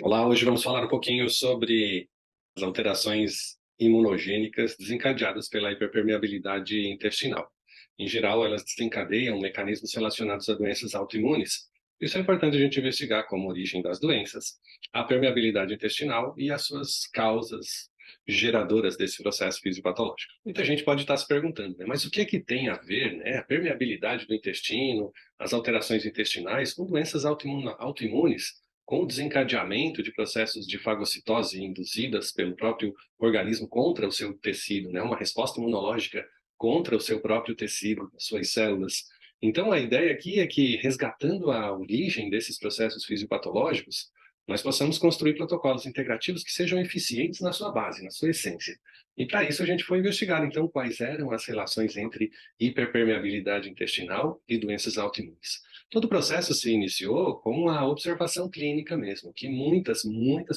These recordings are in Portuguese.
Olá, hoje vamos falar um pouquinho sobre as alterações imunogênicas desencadeadas pela hiperpermeabilidade intestinal. Em geral, elas desencadeiam mecanismos relacionados a doenças autoimunes. Isso é importante a gente investigar como origem das doenças, a permeabilidade intestinal e as suas causas geradoras desse processo fisiopatológico. Muita gente pode estar se perguntando, né, mas o que é que tem a ver, né, a permeabilidade do intestino, as alterações intestinais com doenças autoimunes? Com o desencadeamento de processos de fagocitose induzidas pelo próprio organismo contra o seu tecido, né? Uma resposta imunológica contra o seu próprio tecido, as suas células. Então, a ideia aqui é que, resgatando a origem desses processos fisiopatológicos, nós possamos construir protocolos integrativos que sejam eficientes na sua base, na sua essência. E para isso a gente foi investigar, então, quais eram as relações entre hiperpermeabilidade intestinal e doenças autoimunes. Todo o processo se iniciou com a observação clínica mesmo, que muitas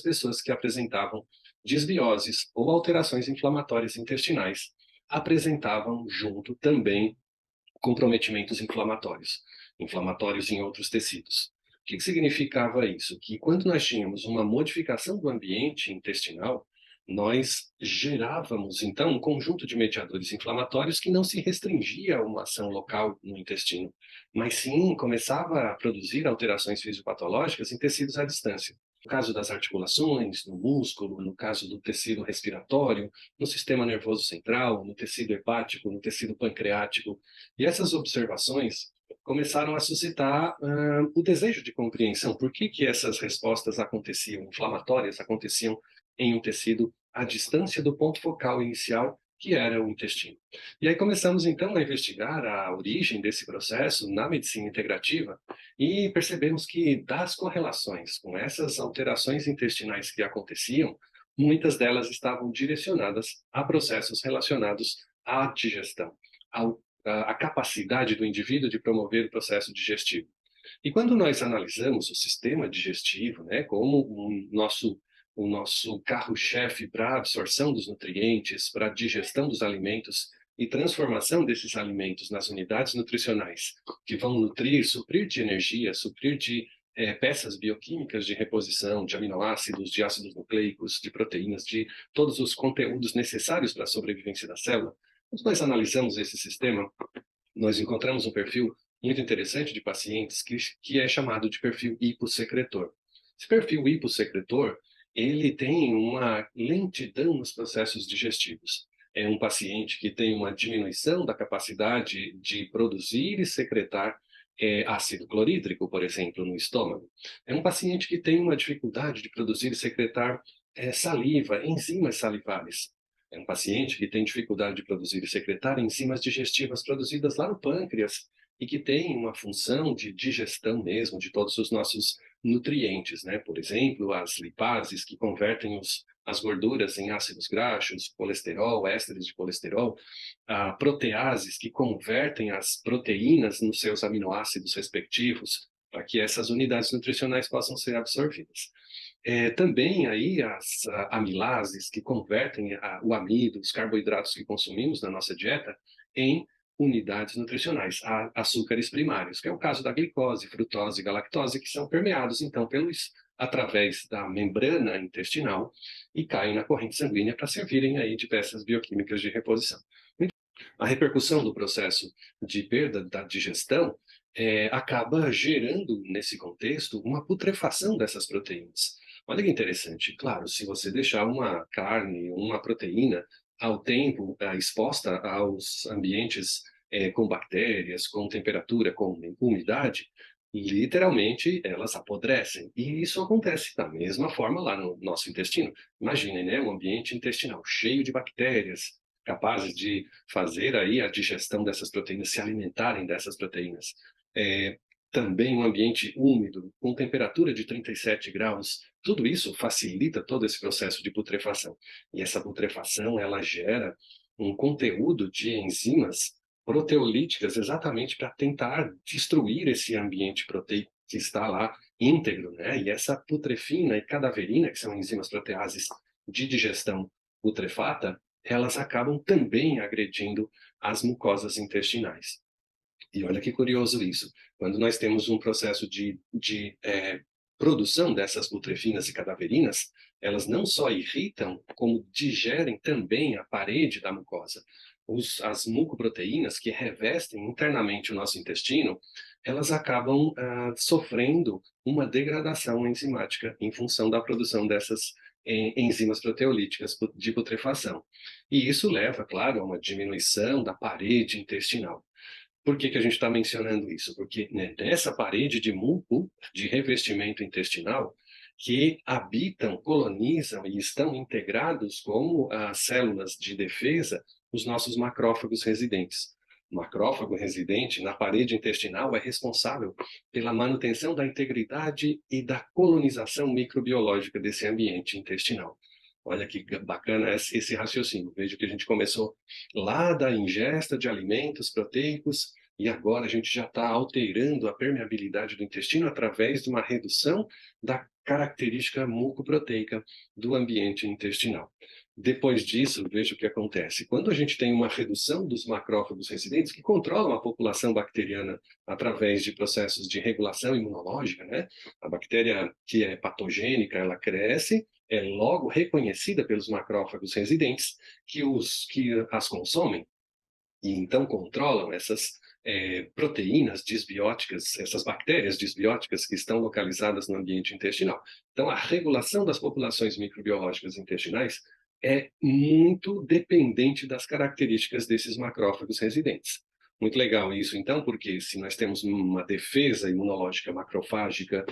pessoas que apresentavam disbioses ou alterações inflamatórias intestinais apresentavam junto também comprometimentos inflamatórios em outros tecidos. O que significava isso? Que quando nós tínhamos uma modificação do ambiente intestinal, nós gerávamos, então, um conjunto de mediadores inflamatórios que não se restringia a uma ação local no intestino, mas sim começava a produzir alterações fisiopatológicas em tecidos à distância. No caso das articulações, no músculo, no caso do tecido respiratório, no sistema nervoso central, no tecido hepático, no tecido pancreático. E essas observações começaram a suscitar o desejo de compreensão. Por que que essas respostas aconteciam, inflamatórias aconteciam em um tecido à distância do ponto focal inicial, que era o intestino. E aí começamos então a investigar a origem desse processo na medicina integrativa e percebemos que das correlações com essas alterações intestinais que aconteciam, muitas delas estavam direcionadas a processos relacionados à digestão, à capacidade do indivíduo de promover o processo digestivo. E quando nós analisamos o sistema digestivo, né, como o nosso carro-chefe para a absorção dos nutrientes, para a digestão dos alimentos e transformação desses alimentos nas unidades nutricionais que vão nutrir, suprir de energia, suprir de peças bioquímicas de reposição, de aminoácidos, de ácidos nucleicos, de proteínas, de todos os conteúdos necessários para a sobrevivência da célula. Quando nós analisamos esse sistema, nós encontramos um perfil muito interessante de pacientes que é chamado de perfil hipossecretor. Esse perfil hipossecretor, ele tem uma lentidão nos processos digestivos. É um paciente que tem uma diminuição da capacidade de produzir e secretar ácido clorídrico, por exemplo, no estômago. É um paciente que tem uma dificuldade de produzir e secretar saliva, enzimas salivares. É um paciente que tem dificuldade de produzir e secretar enzimas digestivas produzidas lá no pâncreas e que tem uma função de digestão mesmo de todos os nossos nutrientes, né? Por exemplo, as lipases que convertem as gorduras em ácidos graxos, colesterol, ésteres de colesterol, proteases que convertem as proteínas nos seus aminoácidos respectivos para que essas unidades nutricionais possam ser absorvidas. Também aí as amilases que convertem o amido, os carboidratos que consumimos na nossa dieta, em unidades nutricionais, açúcares primários, que é o caso da glicose, frutose e galactose, que são permeados então através da membrana intestinal e caem na corrente sanguínea para servirem aí de peças bioquímicas de reposição. A repercussão do processo de perda da digestão acaba gerando, nesse contexto, uma putrefação dessas proteínas. Olha que interessante. Claro, se você deixar uma carne, uma proteína, ao tempo exposta aos ambientes com bactérias, com temperatura, com umidade, literalmente elas apodrecem. E isso acontece da mesma forma lá no nosso intestino. Imaginem, né, um ambiente intestinal cheio de bactérias, capazes de fazer aí a digestão dessas proteínas, se alimentarem dessas proteínas. É, também um ambiente úmido, com temperatura de 37 graus, tudo isso facilita todo esse processo de putrefação. E essa putrefação, ela gera um conteúdo de enzimas proteolíticas exatamente para tentar destruir esse ambiente proteico que está lá íntegro, né? E essa putrefina e cadaverina, que são enzimas proteases de digestão putrefata, elas acabam também agredindo as mucosas intestinais. E olha que curioso isso. Quando nós temos um processo de produção dessas putrefinas e cadaverinas, elas não só irritam, como digerem também a parede da mucosa. As mucoproteínas que revestem internamente o nosso intestino, elas acabam sofrendo uma degradação enzimática em função da produção dessas enzimas proteolíticas de putrefação. E isso leva, claro, a uma diminuição da parede intestinal. Por que que a gente está mencionando isso? Porque, né, nessa parede de muco, de revestimento intestinal, que habitam, colonizam e estão integrados como as células de defesa, os nossos macrófagos residentes. O macrófago residente na parede intestinal é responsável pela manutenção da integridade e da colonização microbiológica desse ambiente intestinal. Olha que bacana esse raciocínio. Veja que a gente começou lá da ingesta de alimentos proteicos e agora a gente já está alterando a permeabilidade do intestino através de uma redução da característica mucoproteica do ambiente intestinal. Depois disso, veja o que acontece. Quando a gente tem uma redução dos macrófagos residentes, que controlam a população bacteriana através de processos de regulação imunológica, né? A bactéria que é patogênica, ela cresce, é logo reconhecida pelos macrófagos residentes que as consomem e então controlam essas proteínas disbióticas, essas bactérias disbióticas que estão localizadas no ambiente intestinal. Então, a regulação das populações microbiológicas intestinais é muito dependente das características desses macrófagos residentes. Muito legal isso, então, porque se nós temos uma defesa imunológica macrofágica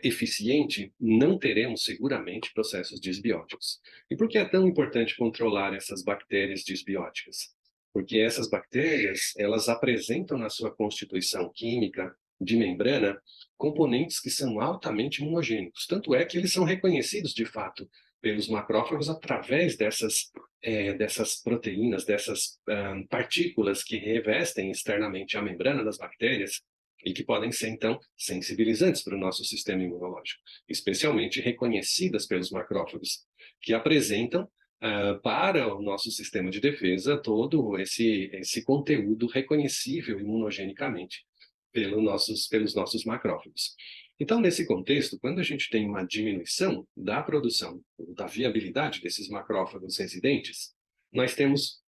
eficiente, não teremos seguramente processos disbióticos. E por que é tão importante controlar essas bactérias disbióticas? Porque essas bactérias, elas apresentam na sua constituição química de membrana componentes que são altamente imunogênicos. Tanto é que eles são reconhecidos, de fato, pelos macrófagos através dessas proteínas, dessas partículas que revestem externamente a membrana das bactérias e que podem ser, então, sensibilizantes para o nosso sistema imunológico, especialmente reconhecidas pelos macrófagos, que apresentam para o nosso sistema de defesa todo esse conteúdo reconhecível imunogenicamente pelos nossos macrófagos. Então, nesse contexto, quando a gente tem uma diminuição da produção, da viabilidade desses macrófagos residentes, nós temos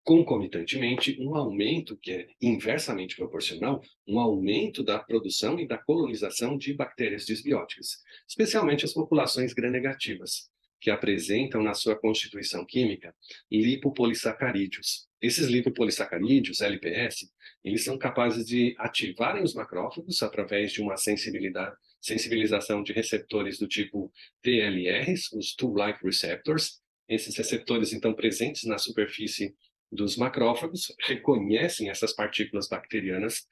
concomitantemente um aumento que é inversamente proporcional, um aumento da produção e da colonização de bactérias disbióticas, especialmente as populações gram-negativas, que apresentam na sua constituição química lipopolissacarídeos. Esses lipopolissacarídeos, LPS, eles são capazes de ativarem os macrófagos através de uma sensibilização de receptores do tipo TLRs, os Toll-like receptors. Esses receptores, então, presentes na superfície dos macrófagos, reconhecem essas partículas bacterianas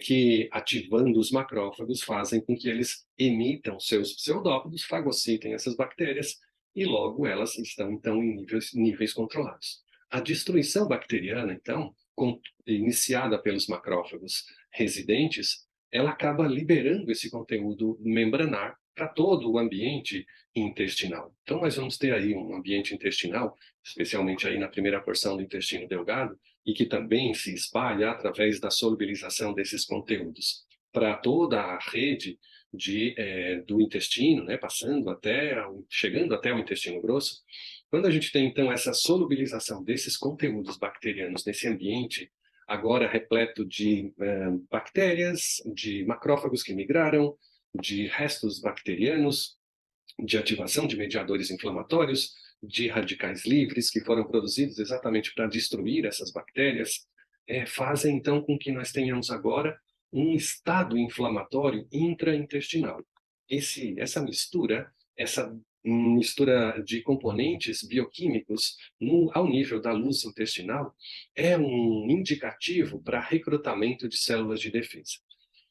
que, ativando os macrófagos, fazem com que eles emitam seus pseudópodos, fagocitem essas bactérias e logo elas estão, então, em níveis controlados. A destruição bacteriana, então, iniciada pelos macrófagos residentes, ela acaba liberando esse conteúdo membranar para todo o ambiente intestinal. Então, nós vamos ter aí um ambiente intestinal, especialmente aí na primeira porção do intestino delgado, e que também se espalha através da solubilização desses conteúdos para toda a rede do intestino, né, chegando até o intestino grosso. Quando a gente tem, então, essa solubilização desses conteúdos bacterianos nesse ambiente, agora repleto de bactérias, de macrófagos que migraram, de restos bacterianos, de ativação de mediadores inflamatórios, de radicais livres que foram produzidos exatamente para destruir essas bactérias, fazem então com que nós tenhamos agora um estado inflamatório intraintestinal. Essa mistura de componentes bioquímicos ao nível da luz intestinal é um indicativo para recrutamento de células de defesa.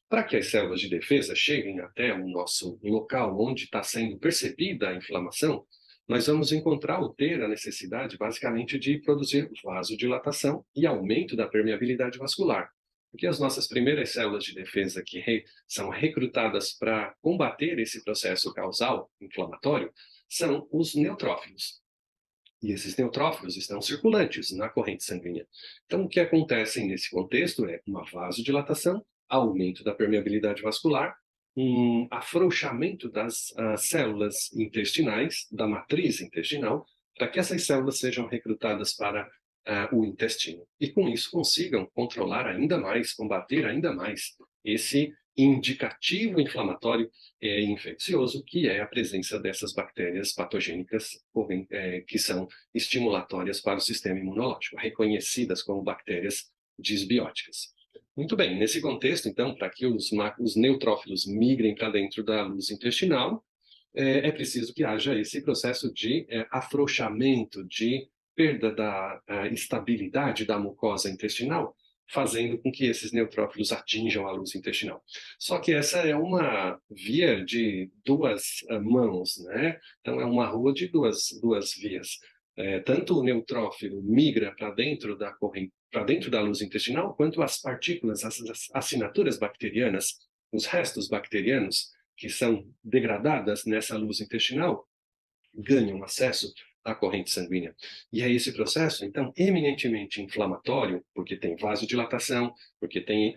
Para que as células de defesa cheguem até o nosso local onde está sendo percebida a inflamação, nós vamos encontrar ou ter a necessidade, basicamente, de produzir vasodilatação e aumento da permeabilidade vascular. Porque as nossas primeiras células de defesa que são recrutadas para combater esse processo causal inflamatório são os neutrófilos. E esses neutrófilos estão circulantes na corrente sanguínea. Então, o que acontece nesse contexto é uma vasodilatação, aumento da permeabilidade vascular, um afrouxamento das células intestinais, da matriz intestinal, para que essas células sejam recrutadas para o intestino. E com isso consigam controlar ainda mais, combater ainda mais esse indicativo inflamatório infeccioso, que é a presença dessas bactérias patogênicas que são estimulatórias para o sistema imunológico, reconhecidas como bactérias disbióticas. Muito bem, nesse contexto, então, para que os neutrófilos migrem para dentro da luz intestinal, é preciso que haja esse processo de afrouxamento, de perda da estabilidade da mucosa intestinal, fazendo com que esses neutrófilos atinjam a luz intestinal. Só que essa é uma via de duas mãos, né? Então, é uma rua de duas vias. Tanto o neutrófilo migra para dentro da corrente, para dentro da luz intestinal, quanto as partículas, as assinaturas bacterianas, os restos bacterianos que são degradadas nessa luz intestinal, ganham acesso à corrente sanguínea. E é esse processo, então, eminentemente inflamatório, porque tem vasodilatação, porque tem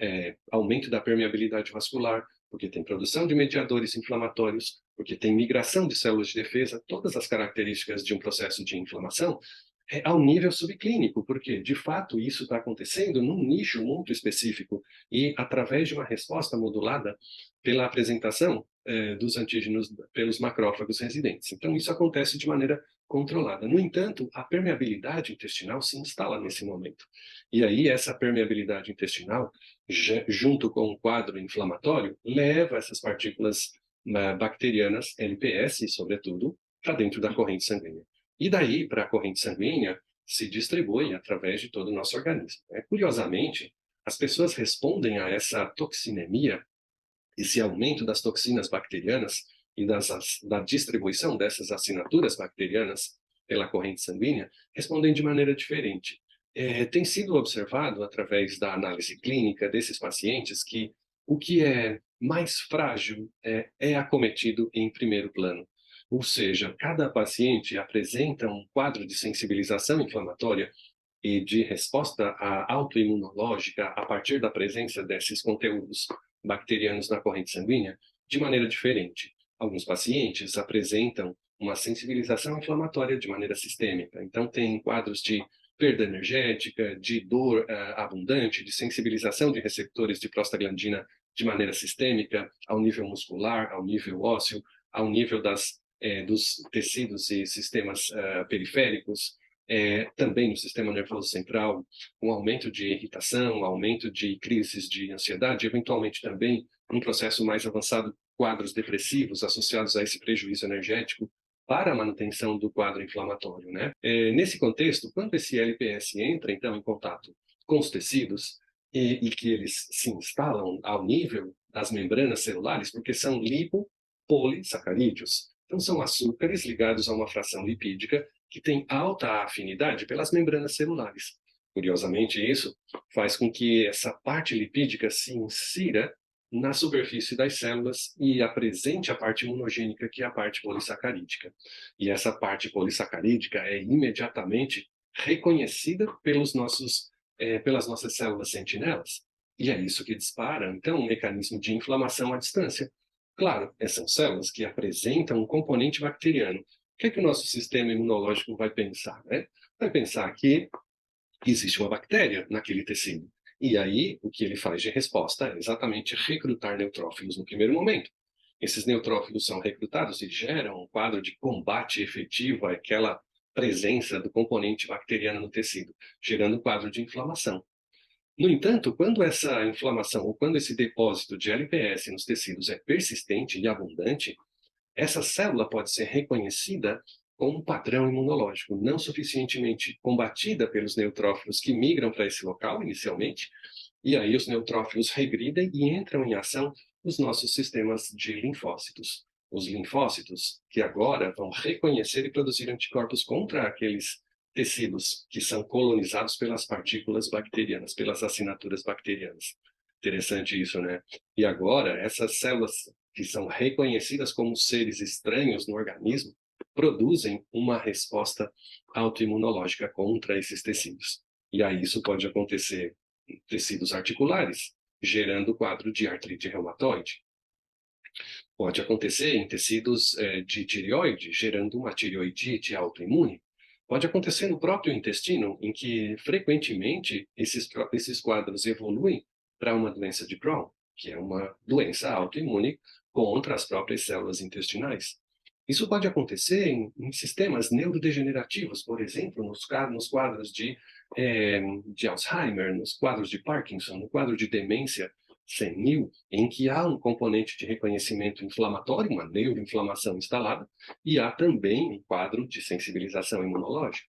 aumento da permeabilidade vascular, porque tem produção de mediadores inflamatórios, porque tem migração de células de defesa, todas as características de um processo de inflamação, ao nível subclínico, porque, de fato, isso está acontecendo num nicho muito específico e através de uma resposta modulada pela apresentação dos antígenos pelos macrófagos residentes. Então, isso acontece de maneira controlada. No entanto, a permeabilidade intestinal se instala nesse momento. E aí, essa permeabilidade intestinal, junto com o quadro inflamatório, leva essas partículas bacterianas, LPS, sobretudo, para dentro da corrente sanguínea. E daí, para a corrente sanguínea, se distribui através de todo o nosso organismo. Curiosamente, as pessoas respondem a essa toxinemia, esse aumento das toxinas bacterianas e da distribuição dessas assinaturas bacterianas pela corrente sanguínea, respondem de maneira diferente. Tem sido observado, através da análise clínica desses pacientes, que o que é mais frágil é acometido em primeiro plano. Ou seja, cada paciente apresenta um quadro de sensibilização inflamatória e de resposta autoimunológica a partir da presença desses conteúdos bacterianos na corrente sanguínea de maneira diferente. Alguns pacientes apresentam uma sensibilização inflamatória de maneira sistêmica, então tem quadros de perda energética, de dor abundante, de sensibilização de receptores de prostaglandina de maneira sistêmica, ao nível muscular, ao nível ósseo, ao nível dos tecidos e sistemas periféricos, também no sistema nervoso central, um aumento de irritação, um aumento de crises de ansiedade, eventualmente também um processo mais avançado, quadros depressivos associados a esse prejuízo energético para a manutenção do quadro inflamatório, né? Nesse contexto, quando esse LPS entra, então, em contato com os tecidos e que eles se instalam ao nível das membranas celulares, porque são lipopolissacarídeos. Então, são açúcares ligados a uma fração lipídica que tem alta afinidade pelas membranas celulares. Curiosamente, isso faz com que essa parte lipídica se insira na superfície das células e apresente a parte imunogênica, que é a parte polissacarídica. E essa parte polissacarídica é imediatamente reconhecida pelas nossas células sentinelas. E é isso que dispara, então, um mecanismo de inflamação à distância. Claro, são células que apresentam um componente bacteriano. O que é que o nosso sistema imunológico vai pensar, né? Vai pensar que existe uma bactéria naquele tecido. E aí, o que ele faz de resposta é exatamente recrutar neutrófilos no primeiro momento. Esses neutrófilos são recrutados e geram um quadro de combate efetivo àquela presença do componente bacteriano no tecido, gerando um quadro de inflamação. No entanto, quando essa inflamação ou quando esse depósito de LPS nos tecidos é persistente e abundante, essa célula pode ser reconhecida como um padrão imunológico, não suficientemente combatida pelos neutrófilos que migram para esse local inicialmente, e aí os neutrófilos regridem e entram em ação os nossos sistemas de linfócitos. Os linfócitos que agora vão reconhecer e produzir anticorpos contra aqueles tecidos que são colonizados pelas partículas bacterianas, pelas assinaturas bacterianas. Interessante isso, né? E agora, essas células que são reconhecidas como seres estranhos no organismo, produzem uma resposta autoimunológica contra esses tecidos. E aí isso pode acontecer em tecidos articulares, gerando o quadro de artrite reumatoide. Pode acontecer em tecidos de tireoide, gerando uma tireoidite autoimune. Pode acontecer no próprio intestino, em que frequentemente esses quadros evoluem para uma doença de Crohn, que é uma doença autoimune contra as próprias células intestinais. Isso pode acontecer em sistemas neurodegenerativos, por exemplo, nos quadros de Alzheimer, nos quadros de Parkinson, no quadro de demência senil, em que há um componente de reconhecimento inflamatório, uma neuroinflamação instalada, e há também um quadro de sensibilização imunológica.